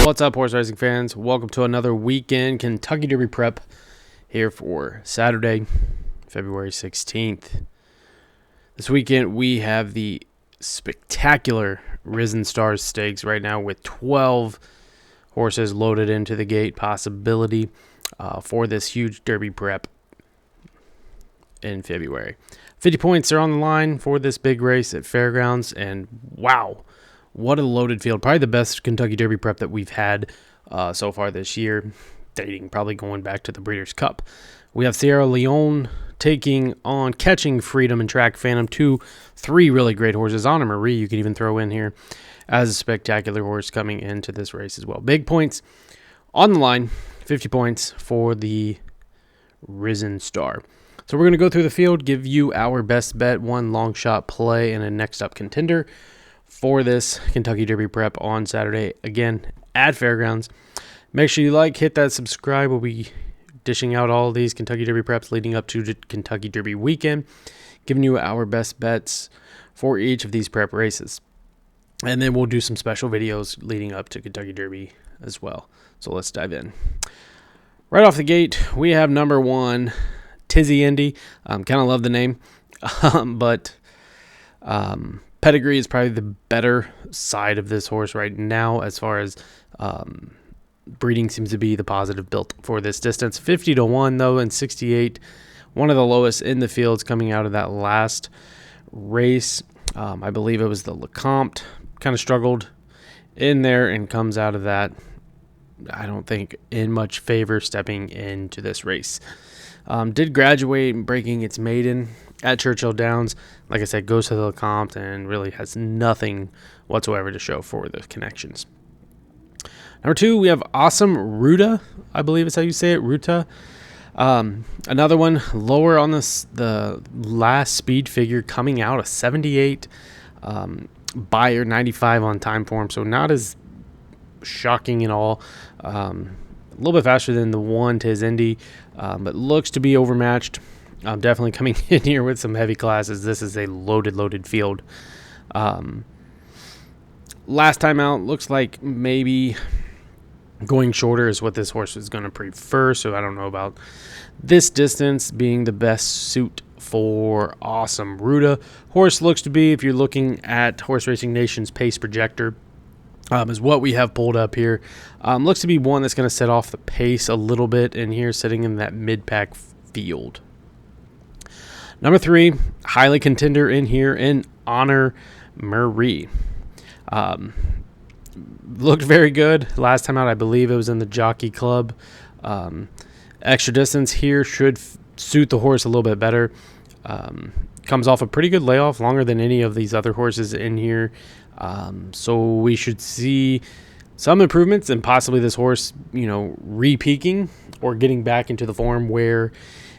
What's up, horse racing fans? Welcome to another weekend Kentucky Derby prep here for Saturday, February 16th. This weekend we have the spectacular Risen Stars Stakes right now with 12 horses loaded into the gate possibility for this huge Derby prep in February. 50 points are on the line for this big race at FairGrounds, and wow, what a loaded field. Probably the best Kentucky Derby prep that we've had so far this year, dating probably going back to the Breeders' Cup. We have Sierra Leone taking on Catching Freedom and Track Phantom, three really great horses. Honor Marie, you can even throw in here as a spectacular horse coming into this race as well. Big points on the line, 50 points for the Risen Star. So we're going to go through the field, give you our best bet, one long shot play, and a next up contender for this Kentucky Derby prep on Saturday, again, at FairGrounds. Make sure you hit that subscribe. We'll be dishing out all these Kentucky Derby preps leading up to the Kentucky Derby weekend, giving you our best bets for each of these prep races. And then we'll do some special videos leading up to Kentucky Derby as well. So let's dive in. Right off the gate, we have number one, Tizzy Indy. Kind of love the name, but pedigree is probably the better side of this horse right now as far as breeding seems to be the positive built for this distance. 50-1 though, and 68, one of the lowest in the fields coming out of that last race. I believe it was the Lecomte, kind of struggled in there and comes out of that, I don't think, in much favor stepping into this race. Did graduate, breaking its maiden at Churchill Downs. Like I said, goes to the Lecomte and really has nothing whatsoever to show for the connections. Number two, we have Awesome Ruta. I believe is how you say it, Ruta. Another one lower on the last speed figure, coming out a 78 buyer, 95 on time form, so not as shocking at all. A little bit faster than the one Tiz Indy, but looks to be overmatched. Definitely coming in here with some heavy classes. This is a loaded field. Last time out, looks like maybe going shorter is what this horse is going to prefer, so I don't know about this distance being the best suit for Awesome Ruta. Horse looks to be, if you're looking at Horse Racing Nation's pace projector, is what we have pulled up here. Looks to be one that's going to set off the pace a little bit in here, sitting in that mid-pack field. Number three, highly contender in here in Honor Marie. Looked very good last time out. I believe it was in the Jockey Club. Extra distance here should suit the horse a little bit better. Comes off a pretty good layoff, longer than any of these other horses in here. So we should see some improvements and possibly this horse, re-peaking or getting back into the form where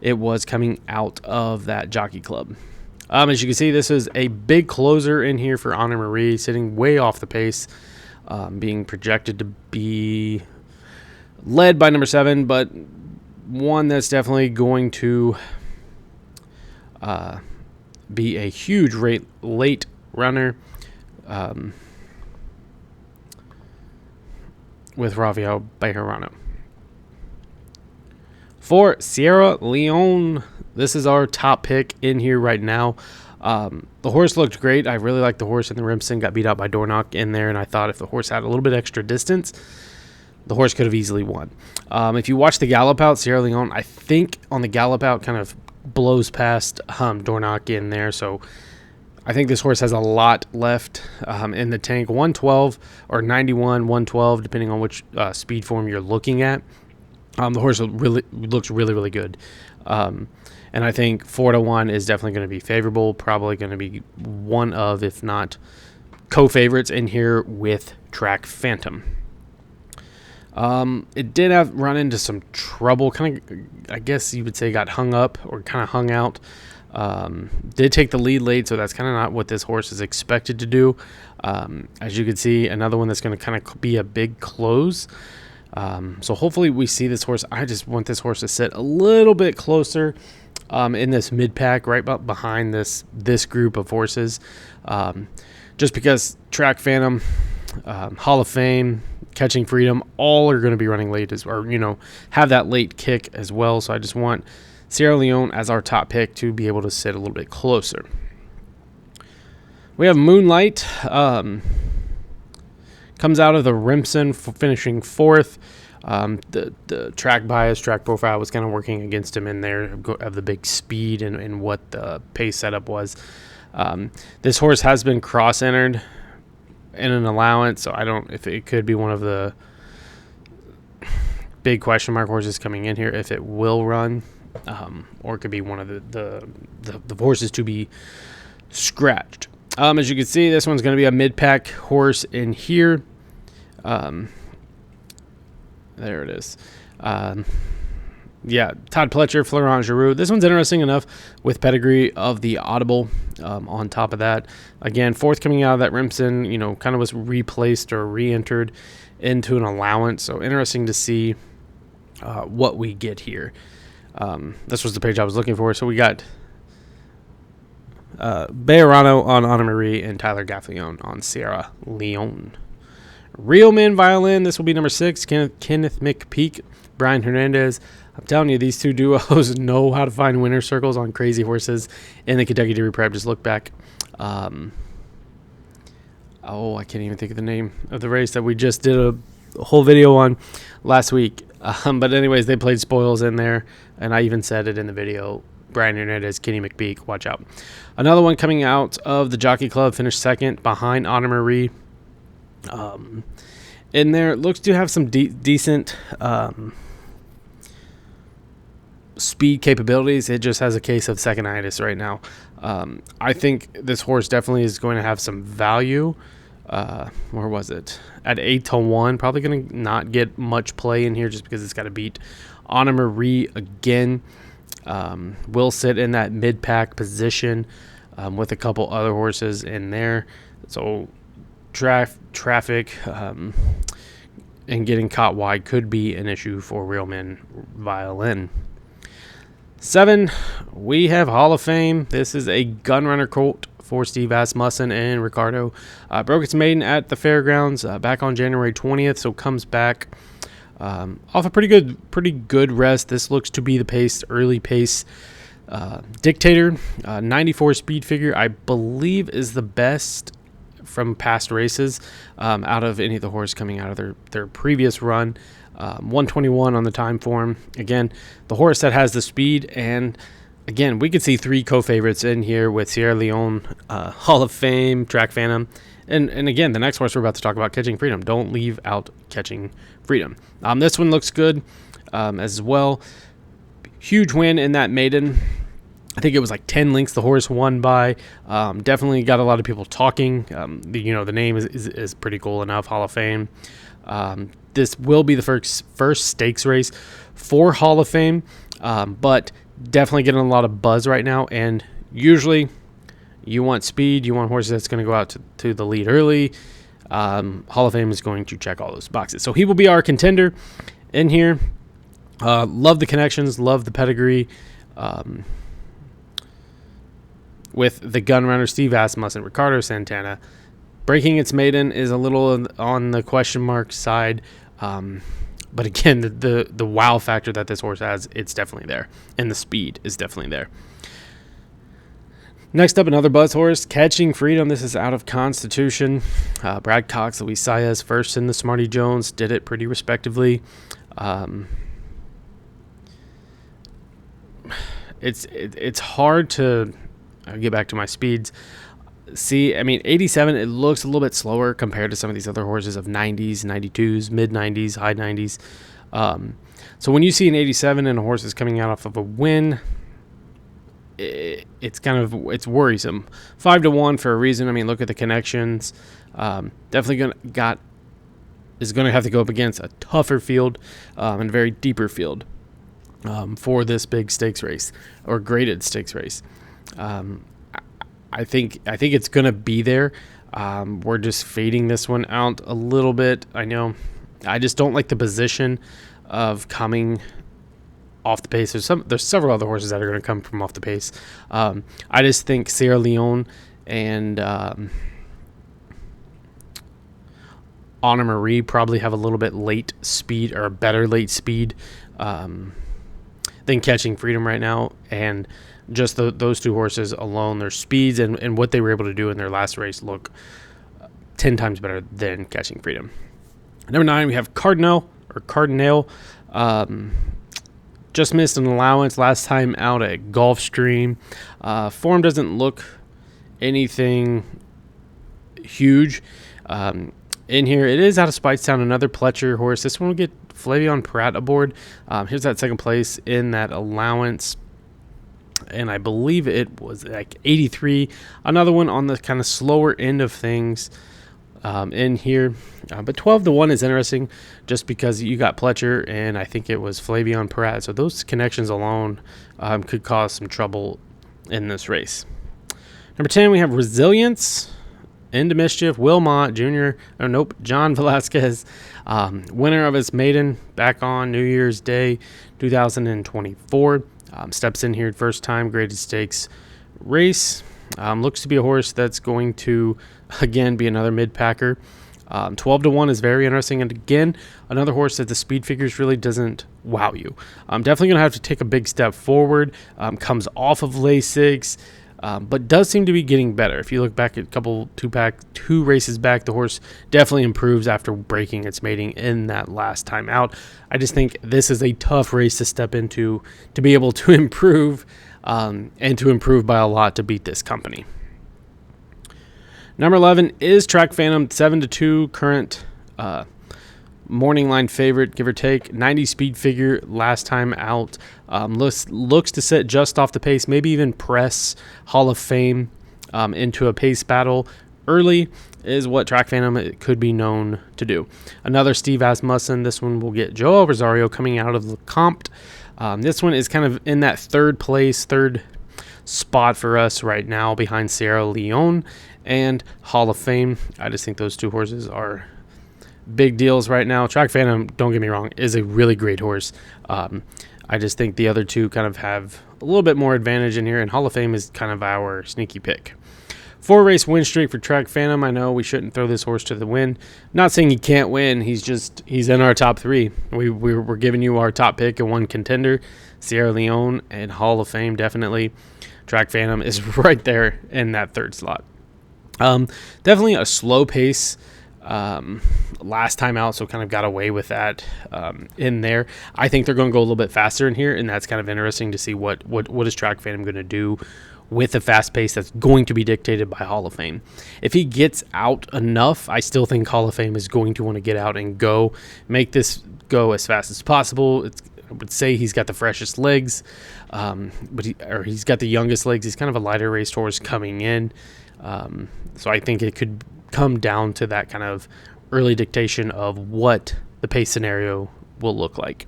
it was coming out of that Jockey Club. As you can see, this is a big closer in here for Honor Marie, sitting way off the pace, being projected to be led by number 7, but one that's definitely going to be a huge late runner with Rafael Bejarano. For Sierra Leone, this is our top pick in here right now. The horse looked great. I really liked the horse in the Remsen. Got beat out by Dornoch in there, and I thought if the horse had a little bit extra distance, the horse could have easily won. If you watch the gallop out, Sierra Leone, I think on the gallop out kind of blows past Dornoch in there, so I think this horse has a lot left in the tank. 112 or 91, 112, depending on which speed form you're looking at. The horse looks really good. And I think 4-1 is definitely going to be favorable. Probably going to be one of, if not co-favorites in here with Track Phantom. It did have run into some trouble. Kind of, I guess you would say, got hung up or kind of hung out. Did take the lead late, so that's kind of not what this horse is expected to do. As you can see, another one that's going to kind of be a big close. So hopefully we see this horse. I just want this horse to sit a little bit closer in this mid-pack, right behind this group of horses. Just because Track Phantom, Hall of Fame, Catching Freedom, all are going to be running late, or have that late kick as well. So I just want Sierra Leone as our top pick to be able to sit a little bit closer. We have Moonlight. Comes out of the Remsen, finishing 4th. The track bias, track profile was kind of working against him in there of the big speed and what the pace setup was. This horse has been cross-entered in an allowance, so I don't if it could be one of the big question mark horses coming in here if it will run, or it could be one of the horses to be scratched. As you can see, this one's going to be a mid-pack horse in here. There it is. Yeah, Todd Pletcher, Florent Giroux. This one's interesting enough with pedigree of the Audible. On top of that, again, 4th coming out of that Remsen, kind of was replaced or re-entered into an allowance. So interesting to see what we get here. This was the page I was looking for. So we got Bejarano on Anna Marie and Tyler Gaffalione on Sierra Leone. Real Men Violin. This will be number 6. Kenneth McPeak, Brian Hernandez. I'm telling you, these two duos know how to find winner circles on crazy horses in the Kentucky Derby Prep. Just look back. I can't even think of the name of the race that we just did a whole video on last week. But anyways, they played spoils in there, and I even said it in the video. Brian Hernandez, Kenny McPeak, watch out. Another one coming out of the Jockey Club, finished 2nd behind Anna Marie. In there, looks to have some decent speed capabilities. It just has a case of second-itis right now. I think this horse definitely is going to have some value. Where was it? At 8-1. Probably going to not get much play in here just because it's got to beat Anna Marie again. Will sit in that mid-pack position with a couple other horses in there. So traffic and getting caught wide could be an issue for Real Men Violin. 7, we have Hall of Fame. This is a gunrunner colt for Steve Asmussen and Ricardo. Broke its maiden at the Fairgrounds back on January 20th, so comes back off a pretty good rest. This looks to be the early pace dictator. 94 speed figure, I believe, is the best from past races out of any of the horses coming out of their previous run. 121 on the time form. Again, the horse that has the speed, and again, we could see 3 co-favorites in here with Sierra Leone, Hall of Fame, Track Phantom, and again, the next horse we're about to talk about, Catching Freedom. Don't leave out Catching Freedom. This one looks good as well. Huge win in that maiden. I think it was like 10 lengths the horse won by. Definitely got a lot of people talking. The name is pretty cool enough, Hall of Fame. This will be the first stakes race for Hall of Fame, but definitely getting a lot of buzz right now. And usually you want speed, you want horses that's going to go out to the lead early. Hall of Fame is going to check all those boxes. So he will be our contender in here. Love the connections, love the pedigree. With the gunrunner Steve Asmussen, Ricardo Santana. Breaking its maiden is a little on the question mark side. But again, the wow factor that this horse has, it's definitely there. And the speed is definitely there. Next up, another buzz horse, Catching Freedom. This is out of Constitution. Brad Cox, Luis Saez, first in the Smarty Jones, did it pretty respectively. It's hard to... I'll get back to my speeds. See, 87, it looks a little bit slower compared to some of these other horses of 90s, 92s, mid-90s, high 90s. So when you see an 87 and a horse is coming out off of a win, it's worrisome. 5-1 for a reason. Look at the connections. Definitely is going to have to go up against a tougher field and a very deeper field for this big stakes race or graded stakes race. I think it's going to be there. We're just fading this one out a little bit. I know. I just don't like the position of coming off the pace. There's several other horses that are going to come from off the pace. I just think Sierra Leone and Honor Marie probably have a little bit late speed or better late speed than Catching Freedom right now. And just those two horses alone, their speeds and what they were able to do in their last race look 10 times better than Catching Freedom. Number 9, we have Cardinal. Just missed an allowance last time out at Gulfstream. Form doesn't look anything huge. In here, it is out of Speightstown, another Pletcher horse. This one will get Flavion Pratt aboard. Here's that second place in that allowance. And I believe it was like 83. Another one on the kind of slower end of things in here. But 12-1 is interesting just because you got Pletcher and I think it was Flavion Pratt. So those connections alone could cause some trouble in this race. Number 10, we have Resilience. Into Mischief, Wilmot Jr. John Velasquez, winner of his maiden back on New Year's Day 2024. Steps in here first time, graded stakes race. Looks to be a horse that's going to, again, be another mid-packer. 12-1 is very interesting. And again, another horse that the speed figures really doesn't wow you. Definitely going to have to take a big step forward. Comes off of Lasix. But does seem to be getting better. If you look back at two races back, the horse definitely improves after breaking its mating in that last time out. I just think this is a tough race to step into to be able to improve and to improve by a lot to beat this company. Number 11 is Track Phantom, 7-2 current morning line favorite, give or take. 90 speed figure last time out. Looks to sit just off the pace, maybe even press Hall of Fame into a pace battle early is what Track Phantom could be known to do. Another Steve Asmussen. This one will get Joel Rosario coming out of the comp. This one is kind of in that third spot for us right now behind Sierra Leone and Hall of Fame. I just think those two horses are big deals right now. Track Phantom, don't get me wrong, is a really great horse. I just think the other two kind of have a little bit more advantage in here, and Hall of Fame is kind of our sneaky pick. 4-race win streak for Track Phantom. I know we shouldn't throw this horse to the wind. Not saying he can't win. He's in our top 3. We're giving you our top pick and one contender, Sierra Leone and Hall of Fame definitely. Track Phantom is right there in that third slot. Definitely a slow pace last time out, so kind of got away with that in there. I think they're going to go a little bit faster in here, and that's kind of interesting to see what is Track Phantom going to do with a fast pace that's going to be dictated by Hall of Fame. If he gets out enough, I still think Hall of Fame is going to want to get out and make this go as fast as possible. I would say he's got the freshest legs, but he's got the youngest legs. He's kind of a lighter raced horse coming in, so I think it could come down to that kind of early dictation of what the pace scenario will look like.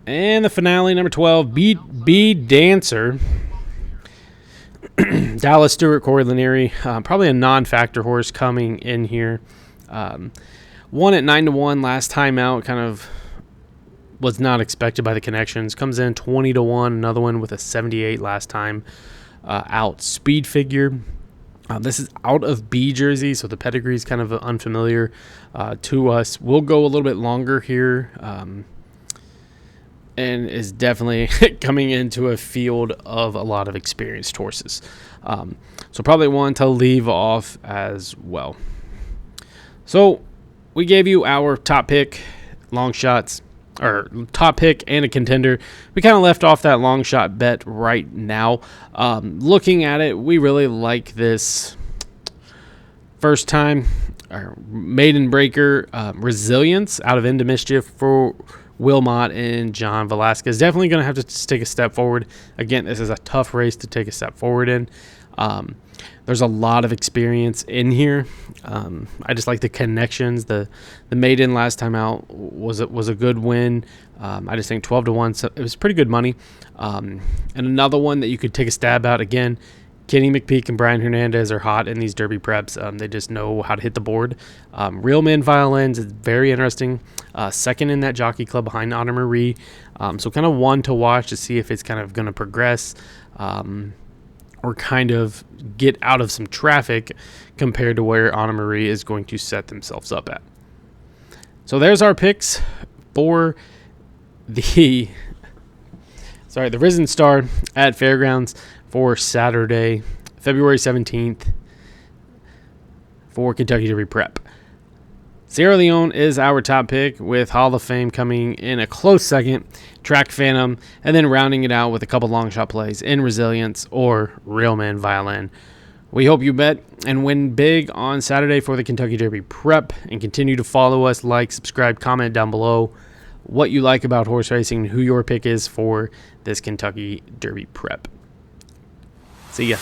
And the finale, number 12, B Dancer. Dallas Stewart, Corey Lanieri, probably a non-factor horse coming in here. Won at 9-1 last time out, kind of was not expected by the connections. Comes in 20-1, another one with a 78 last time out. Speed figure. This is out of B Jersey, so the pedigree is kind of unfamiliar to us. We'll go a little bit longer here, and is definitely coming into a field of a lot of experienced horses. So probably one to leave off as well. So we gave you our top pick, long shots, or top pick and a contender. We kind of left off that long shot bet right now. Looking at it, we really like this first time maiden breaker Resilience out of Into Mischief for Wilmot and John Velasquez. Definitely going to have to take a step forward. Again, this is a tough race to take a step forward in. There's a lot of experience in here. I just like the connections. The maiden last time out was a good win. I just think 12-1, so it was pretty good money. And another one that you could take a stab at, again, Kenny McPeak and Brian Hernandez are hot in these Derby preps. They just know how to hit the board. Real Men Violins is very interesting. Second in that jockey club behind Honor Marie. So kind of one to watch to see if it's kind of going to progress or kind of get out of some traffic compared to where Honor Marie is going to set themselves up at. So there's our picks for the Risen Star at Fairgrounds for Saturday, February 17th for Kentucky Derby Prep. Sierra Leone is our top pick, with Hall of Fame coming in a close second, Track Phantom, and then rounding it out with a couple long shot plays in Resilience or Real Man Violin. We hope you bet and win big on Saturday for the Kentucky Derby Prep, and continue to follow us, like, subscribe, comment down below what you like about horse racing and who your pick is for this Kentucky Derby Prep. See ya.